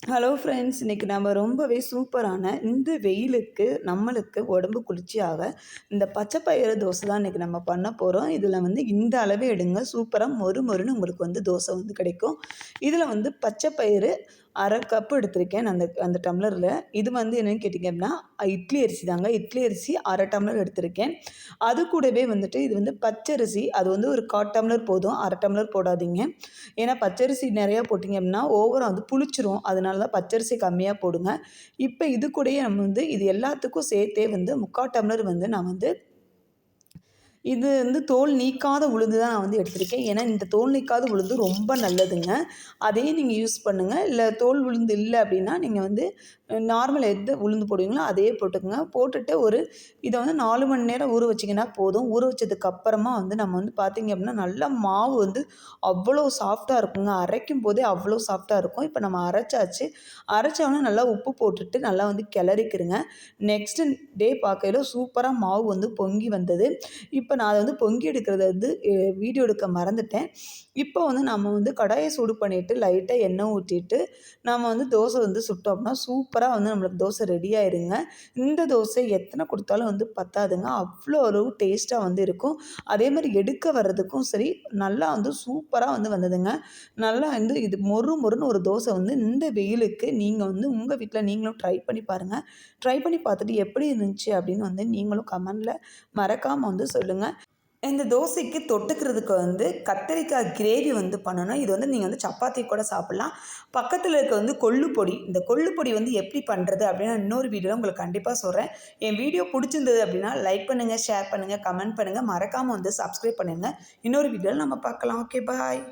Hello friends, இன்றைக்கி நம்ம ரொம்பவே சூப்பரான இந்த வெயிலுக்கு நம்மளுக்கு உடம்பு குளிர்ச்சியாக இந்த பச்சை பயிறு தோசை தான் இன்றைக்கி நம்ம பண்ண போகிறோம். இதில் வந்து இந்த அளவே எடுங்க, சூப்பராக மொறு மொறுன்னு உங்களுக்கு வந்து தோசை வந்து கிடைக்கும். இதில் வந்து பச்சை பயிறு அரை கப்பு எடுத்திருக்கேன் அந்த அந்த டம்ளரில். இது வந்து என்னென்னு கேட்டிங்க அப்படின்னா இட்லி அரிசி தாங்க. இட்லி அரிசி அரை டம்ளர் எடுத்திருக்கேன். அது கூடவே வந்துட்டு இது வந்து பச்சரிசி, அது வந்து ஒரு 1/4 டம்ளர் போதும், அரை டம்ளர் போடாதீங்க. ஏன்னா பச்சரிசி நிறையா போட்டிங்க அப்படின்னா ஓவராக வந்து புளிச்சிரும். அதனால தான் பச்சரிசி கம்மியாக போடுங்க. இப்போ இது கூடயே நம்ம வந்து இது எல்லாத்துக்கும் சேர்த்தே வந்து 3/4 டம்ளர் வந்து நான் வந்து இது வந்து தோல் நீக்காத உளுந்து தான் நான் வந்து எடுத்திருக்கேன். ஏன்னா இந்த தோல் நீக்காத உளுந்து ரொம்ப நல்லதுங்க. அதையும் நீங்கள் யூஸ் பண்ணுங்கள். இல்லை தோல் உளுந்து இல்லை அப்படின்னா நீங்கள் வந்து நார்மல் எது உளுந்து போடுவீங்களோ அதையே போட்டுக்கோங்க. போட்டுட்டு இதை வந்து 4 மணி நேரம் ஊற வச்சிங்கன்னா போதும். ஊற வச்சதுக்கப்புறமா வந்து நம்ம வந்து பார்த்திங்க அப்படின்னா நல்லா மாவு வந்து அவ்வளோ சாஃப்டாக இருக்குங்க. அரைக்கும் போதே அவ்வளோ சாஃப்டாக இருக்கும். இப்போ நம்ம அரைச்சாச்சு. அரைச்சோன்னே நல்லா உப்பு போட்டுட்டு நல்லா வந்து கிளறிக்கிருங்க. நெக்ஸ்ட்டு டே பார்க்கையில சூப்பராக மாவு வந்து பொங்கி வந்தது. இப்போ நான் அதை வந்து பொங்கி எடுக்கிறத வந்து வீடியோ எடுக்க மறந்துட்டேன். இப்போ வந்து நம்ம வந்து கடாயை சூடு பண்ணிவிட்டு லைட்டாக எண்ணெய் ஊற்றிட்டு நம்ம வந்து தோசை வந்து சுட்டோம் அப்படின்னா சூப்பராக வந்து நம்மளுக்கு தோசை ரெடி ஆயிருங்க. இந்த தோசை எத்தனை கொடுத்தாலும் வந்து பத்தாதுங்க. அவ்வளோ அளவு டேஸ்ட்டாக வந்து இருக்கும். அதே மாதிரி எடுக்க வர்றதுக்கும் சரி நல்லா வந்து சூப்பராக வந்து வந்ததுங்க. நல்லா வந்து இது மொறு மொறுன்னு ஒரு தோசை வந்து இந்த வெயிலுக்கு நீங்கள் வந்து உங்கள் வீட்டில் நீங்களும் ட்ரை பண்ணி பாருங்கள். ட்ரை பண்ணி பார்த்துட்டு எப்படி இருந்துச்சு அப்படின்னு வந்து நீங்களும் கமெண்டில் மறக்காமல் வந்து சொல்லுங்கள். இந்த தோசைக்கு தொட்டுக்கிறதுக்கு வந்து கத்திரிக்காய் கிரேவி வந்து பண்ணணும். இது வந்து நீங்கள் வந்து சப்பாத்தி கூட சாப்பிட்லாம். பக்கத்தில் இருக்க வந்து கொள்ளு பொடி, இந்த கொள்ளு பொடி வந்து எப்படி பண்ணுறது அப்படின்னு இன்னொரு வீடியோவில் உங்களுக்கு கண்டிப்பாக சொல்கிறேன். என் வீடியோ பிடிச்சிருந்தது அப்படின்னா லைக் பண்ணுங்கள், ஷேர் பண்ணுங்கள், கமெண்ட் பண்ணுங்கள், மறக்காமல் வந்து சப்ஸ்கிரைப் பண்ணுங்கள். இன்னொரு வீடியோவில் நம்ம பார்க்கலாம். ஓகே, பாய்.